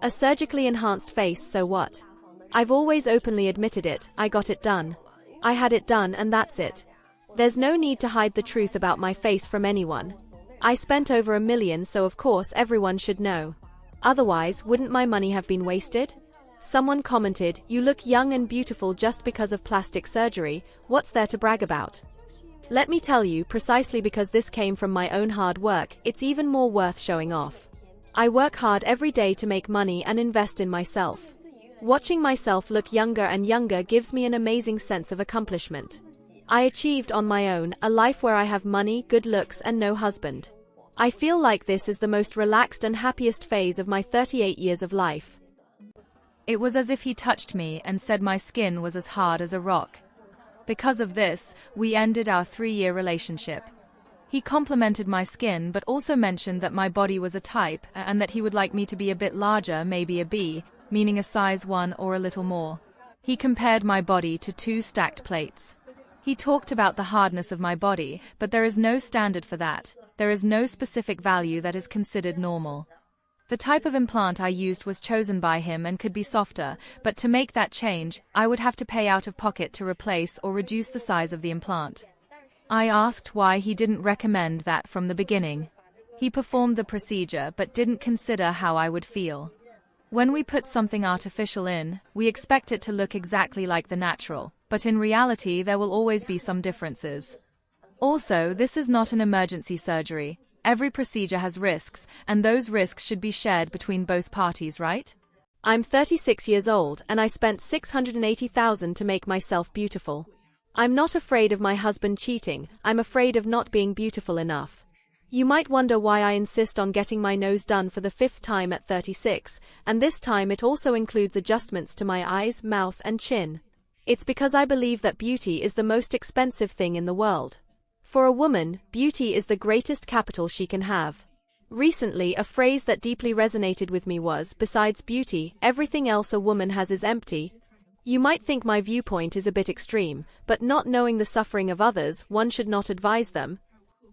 A surgically enhanced face, so what? I've always openly admitted it, I got it done. I had it done and that's it. There's no need to hide the truth about my face from anyone. I spent over $1 million, so of course everyone should know. Otherwise, wouldn't my money have been wasted? Someone commented, "You look young and beautiful just because of plastic surgery, what's there to brag about?" Let me tell you, precisely because this came from my own hard work, it's even more worth showing off. I work hard every day to make money and invest in myself. Watching myself look younger and younger gives me an amazing sense of accomplishment. I achieved on my own a life where I have money, good looks, and no husband. I feel like this is the most relaxed and happiest phase of my 38 years of life. It was as if he touched me and said my skin was as hard as a rock. Because of this, we ended our 3-year relationship. He complimented my skin but also mentioned that my body was a type and that he would like me to be a bit larger, maybe a B, meaning a size 1 or a little more. He compared my body to 2 stacked plates. He talked about the hardness of my body, but there is no standard for that. There is no specific value that is considered normal. The type of implant I used was chosen by him and could be softer, but to make that change, I would have to pay out of pocket to replace or reduce the size of the implant. I asked why he didn't recommend that from the beginning. He performed the procedure but didn't consider how I would feel. When we put something artificial in, we expect it to look exactly like the natural, but in reality there will always be some differences. Also, this is not an emergency surgery. Every procedure has risks, and those risks should be shared between both parties, right? I'm 36 years old, and I spent $680,000 to make myself beautiful. I'm not afraid of my husband cheating, I'm afraid of not being beautiful enough. You might wonder why I insist on getting my nose done for the 5th time at 36, and this time it also includes adjustments to my eyes, mouth, and chin. It's because I believe that beauty is the most expensive thing in the world. For a woman, beauty is the greatest capital she can have. Recently, a phrase that deeply resonated with me was, "Besides beauty, everything else a woman has is empty." You might think my viewpoint is a bit extreme, but not knowing the suffering of others, one should not advise them.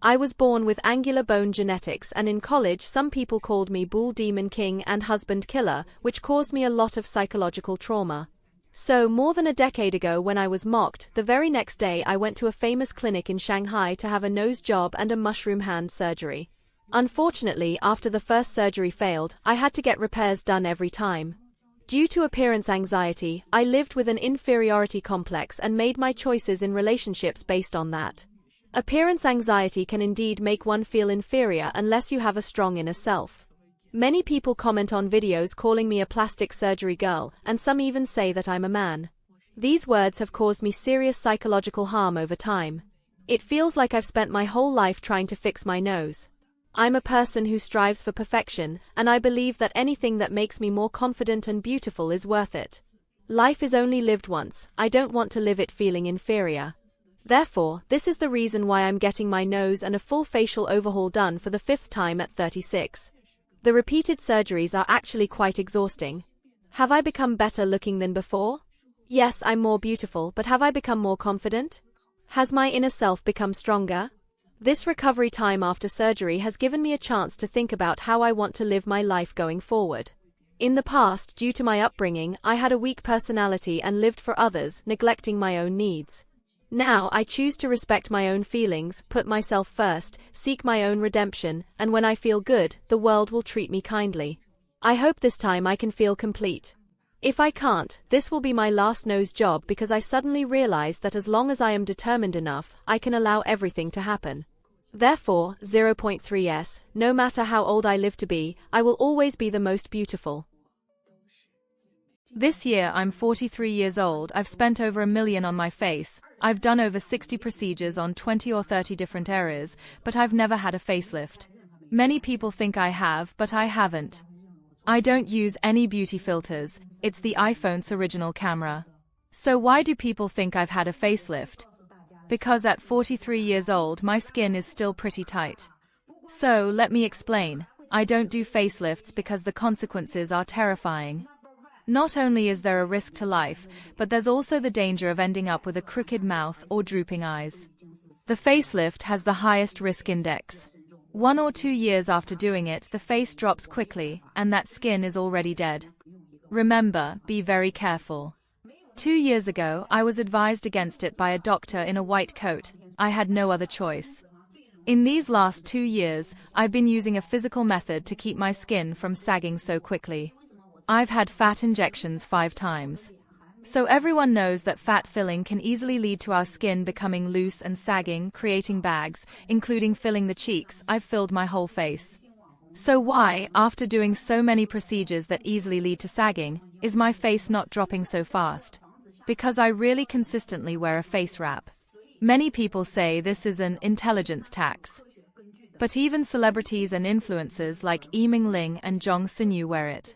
I was born with angular bone genetics, and in college some people called me bull demon king and husband killer, which caused me a lot of psychological trauma. So, more than a decade ago when I was mocked, the very next day I went to a famous clinic in Shanghai to have a nose job and a mushroom hand surgery. Unfortunately, after the first surgery failed, I had to get repairs done every time. Due to appearance anxiety, I lived with an inferiority complex and made my choices in relationships based on that. Appearance anxiety can indeed make one feel inferior unless you have a strong inner self. Many people comment on videos calling me a plastic surgery girl, and some even say that I'm a man. These words have caused me serious psychological harm over time. It feels like I've spent my whole life trying to fix my nose. I'm a person who strives for perfection, and I believe that anything that makes me more confident and beautiful is worth it. Life is only lived once, I don't want to live it feeling inferior. Therefore, this is the reason why I'm getting my nose and a full facial overhaul done for the 5th time at 36. The repeated surgeries are actually quite exhausting. Have I become better looking than before? Yes, I'm more beautiful, but have I become more confident? Has my inner self become stronger? This recovery time after surgery has given me a chance to think about how I want to live my life going forward. In the past, due to my upbringing, I had a weak personality and lived for others, neglecting my own needs. Now I choose to respect my own feelings, put myself first, seek my own redemption, and when I feel good, the world will treat me kindly. I hope this time I can feel complete. If I can't, this will be my last nose job because I suddenly realized that as long as I am determined enough, I can allow everything to happen. Therefore, 0.3s, no matter how old I live to be, I will always be the most beautiful. This year I'm 43 years old, I've spent over $1 million on my face, I've done over 60 procedures on 20 or 30 different areas, but I've never had a facelift. Many people think I have, but I haven't. I don't use any beauty filters, it's the iPhone's original camera. So why do people think I've had a facelift? Because at 43 years old my skin is still pretty tight. So let me explain, I don't do facelifts because the consequences are terrifying. Not only is there a risk to life, but there's also the danger of ending up with a crooked mouth or drooping eyes. The facelift has the highest risk index. 1 or 2 years after doing it, the face drops quickly, and that skin is already dead. Remember, be very careful. 2 years ago, I was advised against it by a doctor in a white coat. I had no other choice. In these last 2 years, I've been using a physical method to keep my skin from sagging so quickly. I've had fat injections 5 times. So everyone knows that fat filling can easily lead to our skin becoming loose and sagging, creating bags, including filling the cheeks. I've filled my whole face. So why, after doing so many procedures that easily lead to sagging, is my face not dropping so fast? Because I really consistently wear a face wrap. Many people say this is an intelligence tax. But even celebrities and influencers like Yiming Ling and Zhong Sinyu wear it.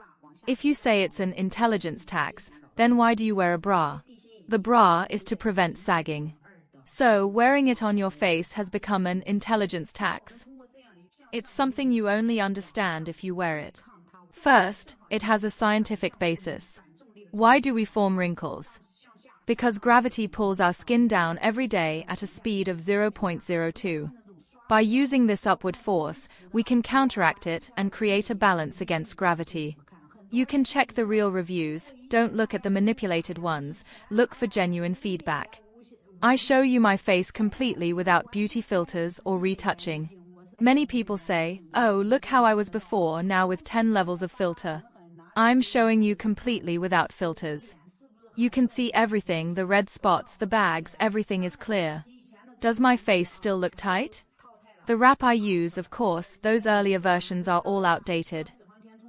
If you say it's an intelligence tax, then why do you wear a bra? The bra is to prevent sagging. So, wearing it on your face has become an intelligence tax. It's something you only understand if you wear it. First, it has a scientific basis. Why do we form wrinkles? Because gravity pulls our skin down every day at a speed of 0.02. By using this upward force, we can counteract it and create a balance against gravity. You can check the real reviews, don't look at the manipulated ones, look for genuine feedback. I show you my face completely without beauty filters or retouching. Many people say, oh, look how I was before, now with 10 levels of filter. I'm showing you completely without filters. You can see everything, the red spots, the bags, everything is clear. Does my face still look tight? The wrap I use, of course, those earlier versions are all outdated.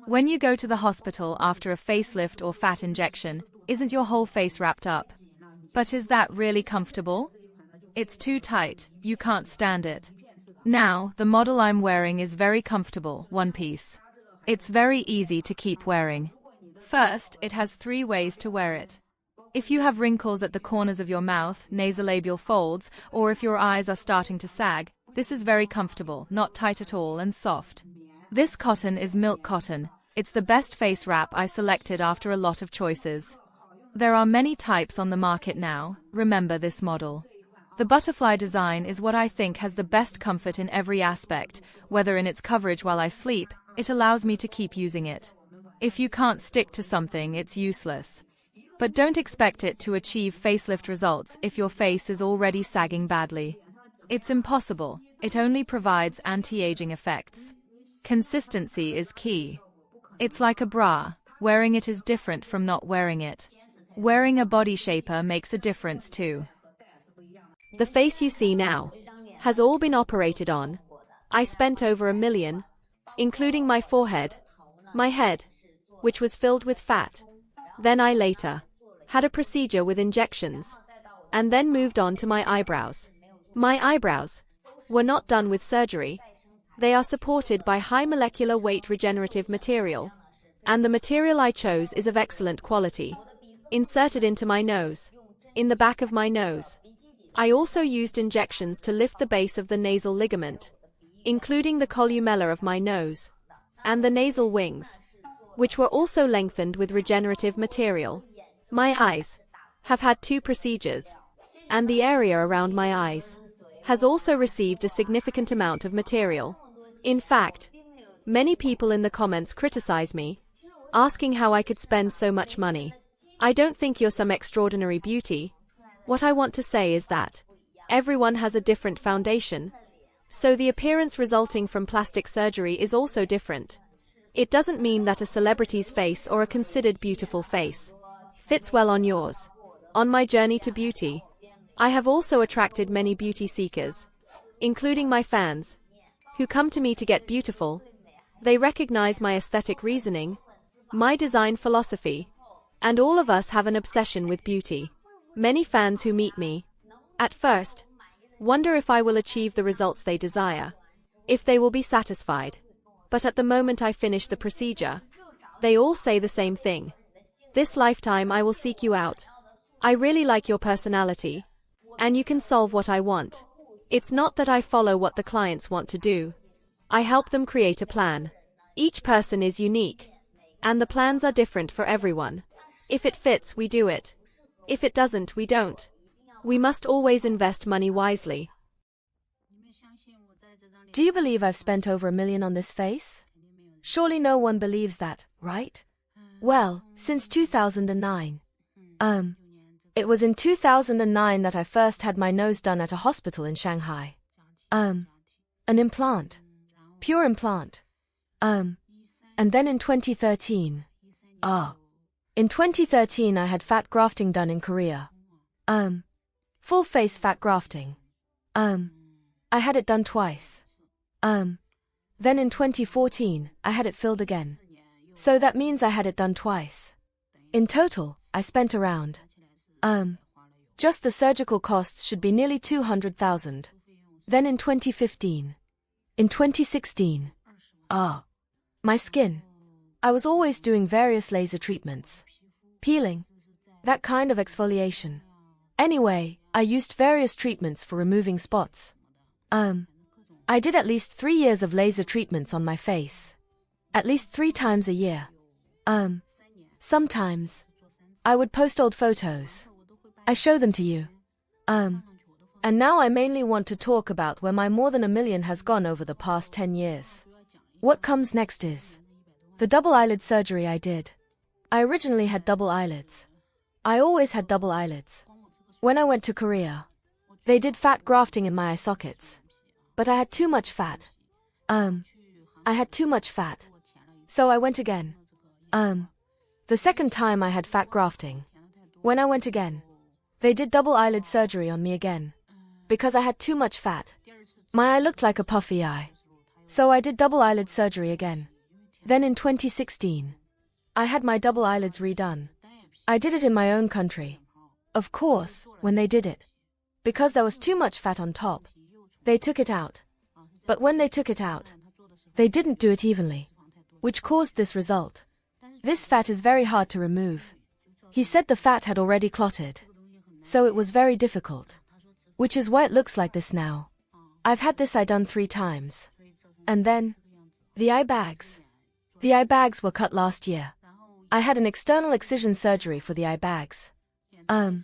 When you go to the hospital after a facelift or fat injection, isn't your whole face wrapped up? But is that really comfortable? It's too tight, you can't stand it. Now, the model I'm wearing is very comfortable, one piece. It's very easy to keep wearing. First, it has 3 ways to wear it. If you have wrinkles at the corners of your mouth, nasolabial folds, or if your eyes are starting to sag, this is very comfortable, not tight at all and soft. This cotton is milk cotton. It's the best face wrap I selected after a lot of choices. There are many types on the market now, remember this model. The butterfly design is what I think has the best comfort in every aspect, whether in its coverage while I sleep, it allows me to keep using it. If you can't stick to something, it's useless. But don't expect it to achieve facelift results if your face is already sagging badly. It's impossible, it only provides anti-aging effects. Consistency is key. It's like a bra, wearing it is different from not wearing it. Wearing a body shaper makes a difference too. The face you see now has all been operated on. I spent over $1 million, including my forehead, my head, which was filled with fat. Then I later had a procedure with injections, and then moved on to my eyebrows. My eyebrows were not done with surgery. They are supported by high molecular weight regenerative material, and the material I chose is of excellent quality. Inserted into my nose, in the back of my nose. I also used injections to lift the base of the nasal ligament, including the columella of my nose, and the nasal wings, which were also lengthened with regenerative material. My eyes have had 2 procedures, and the area around my eyes has also received a significant amount of material. In fact, many people in the comments criticize me, asking how I could spend so much money. I don't think you're some extraordinary beauty. What I want to say is that everyone has a different foundation, so the appearance resulting from plastic surgery is also different. It doesn't mean that a celebrity's face or a considered beautiful face fits well on yours. On my journey to beauty, I have also attracted many beauty seekers, including my fans, who come to me to get beautiful. They recognize my aesthetic reasoning, my design philosophy, and all of us have an obsession with beauty. Many fans who meet me, at first, wonder if I will achieve the results they desire, if they will be satisfied. But at the moment I finish the procedure, they all say the same thing. This lifetime I will seek you out. I really like your personality, and you can solve what I want. It's not that I follow what the clients want to do. I help them create a plan. Each person is unique, and the plans are different for everyone. If it fits, we do it. If it doesn't, we don't. We must always invest money wisely. Do you believe I've spent over $1 million on this face? Surely no one believes that, right? Well, since 2009. It was in 2009 that I first had my nose done at a hospital in Shanghai. An implant. Pure implant. And then in 2013. In 2013 I had fat grafting done in Korea. Full face fat grafting. I had it done twice. Then in 2014, I had it filled again. So that means I had it done twice. In total, I spent around, just the surgical costs should be nearly 200,000. Then in 2015. In 2016. My skin. I was always doing various laser treatments. Peeling. That kind of exfoliation. Anyway, I used various treatments for removing spots. I did at least 3 years of laser treatments on my face. At least 3 times a year. Sometimes. I would post old photos. I show them to you. And now I mainly want to talk about where my more than $1 million has gone over the past 10 years. What comes next is the double eyelid surgery I did. I originally had double eyelids. I always had double eyelids. When I went to Korea, they did fat grafting in my eye sockets. But I had too much fat. I had too much fat. So I went again. The second time I had fat grafting. When I went again, they did double eyelid surgery on me again. Because I had too much fat. My eye looked like a puffy eye. So I did double eyelid surgery again. Then in 2016, I had my double eyelids redone. I did it in my own country. Of course, when they did it. Because there was too much fat on top. They took it out. But when they took it out, they didn't do it evenly. Which caused this result. This fat is very hard to remove. He said the fat had already clotted. So it was very difficult. Which is why it looks like this now. I've had this eye done 3 times. And then, the eye bags. The eye bags were cut last year. I had an external excision surgery for the eye bags. And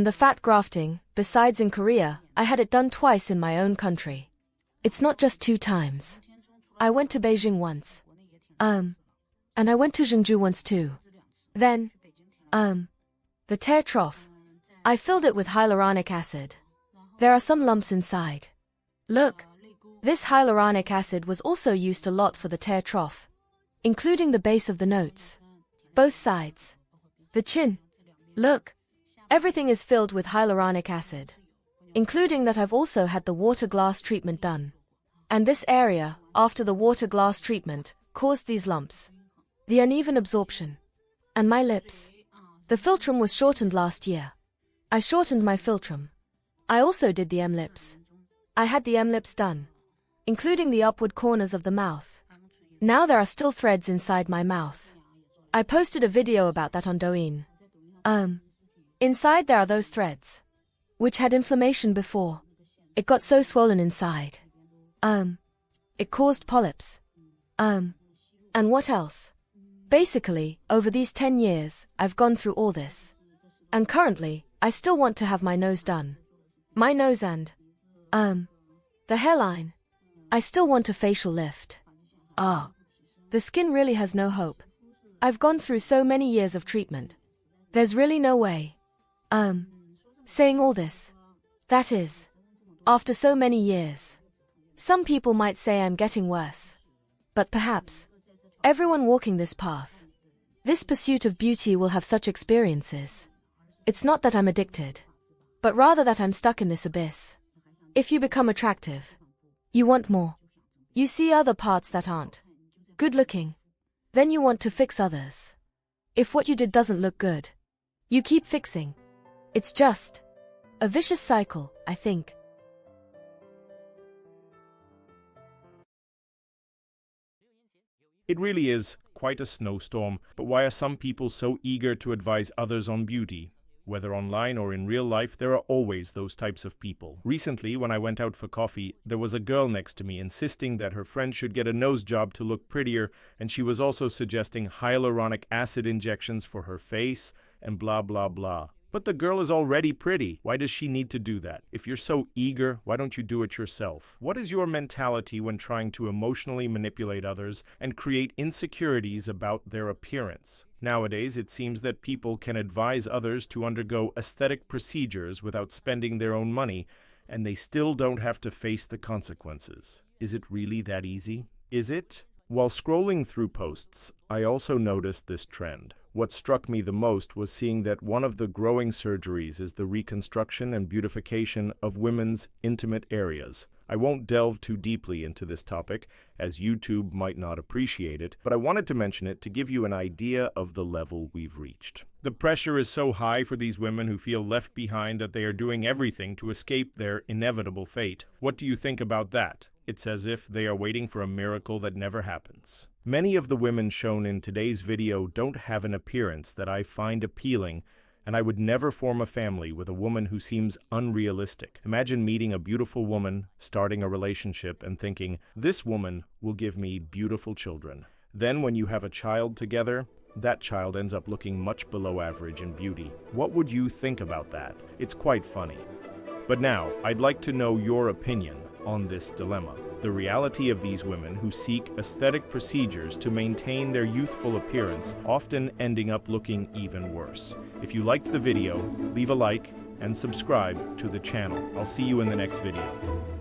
the fat grafting, besides in Korea, I had it done twice in my own country. It's not just 2 times. I went to Beijing once. And I went to Zhengzhou once too. Then, the tear trough. I filled it with hyaluronic acid. There are some lumps inside. Look. This hyaluronic acid was also used a lot for the tear trough. Including the base of the notes. Both sides. The chin. Look. Everything is filled with hyaluronic acid. Including that I've also had the water glass treatment done. And this area, after the water glass treatment, caused these lumps. The uneven absorption. And my lips. The philtrum was shortened last year. I shortened my philtrum. I also did the M-lips. I had the M-lips done. Including the upward corners of the mouth. Now there are still threads inside my mouth. I posted a video about that on Douyin. Inside there are those threads. Which had inflammation before. It got so swollen inside. It caused polyps. And what else? Basically, over these 10 years, I've gone through all this. And currently, I still want to have my nose done. My nose and, the hairline. I still want a facial lift. The skin really has no hope. I've gone through so many years of treatment. There's really no way. Saying all this. That is, after so many years. Some people might say I'm getting worse. But perhaps, everyone walking this path, this pursuit of beauty will have such experiences. It's not that I'm addicted, but rather that I'm stuck in this abyss. If you become attractive, you want more. You see other parts that aren't good looking. Then you want to fix others. If what you did doesn't look good, you keep fixing. It's just a vicious cycle, I think. It really is quite a snowstorm, but why are some people so eager to advise others on beauty? Whether online or in real life, there are always those types of people. Recently, when I went out for coffee, there was a girl next to me insisting that her friend should get a nose job to look prettier, and she was also suggesting hyaluronic acid injections for her face, and blah blah blah. But the girl is already pretty. Why does she need to do that? If you're so eager, why don't you do it yourself? What is your mentality when trying to emotionally manipulate others and create insecurities about their appearance? Nowadays, it seems that people can advise others to undergo aesthetic procedures without spending their own money, and they still don't have to face the consequences. Is it really that easy? Is it? While scrolling through posts, I also noticed this trend. What struck me the most was seeing that one of the growing surgeries is the reconstruction and beautification of women's intimate areas. I won't delve too deeply into this topic, as YouTube might not appreciate it, but I wanted to mention it to give you an idea of the level we've reached. The pressure is so high for these women who feel left behind that they are doing everything to escape their inevitable fate. What do you think about that? It's as if they are waiting for a miracle that never happens. Many of the women shown in today's video don't have an appearance that I find appealing, and I would never form a family with a woman who seems unrealistic. Imagine meeting a beautiful woman, starting a relationship, and thinking, this woman will give me beautiful children. Then when you have a child together, that child ends up looking much below average in beauty. What would you think about that? It's quite funny. But now, I'd like to know your opinion on this dilemma. The reality of these women who seek aesthetic procedures to maintain their youthful appearance, often ending up looking even worse. If you liked the video, leave a like and subscribe to the channel. I'll see you in the next video.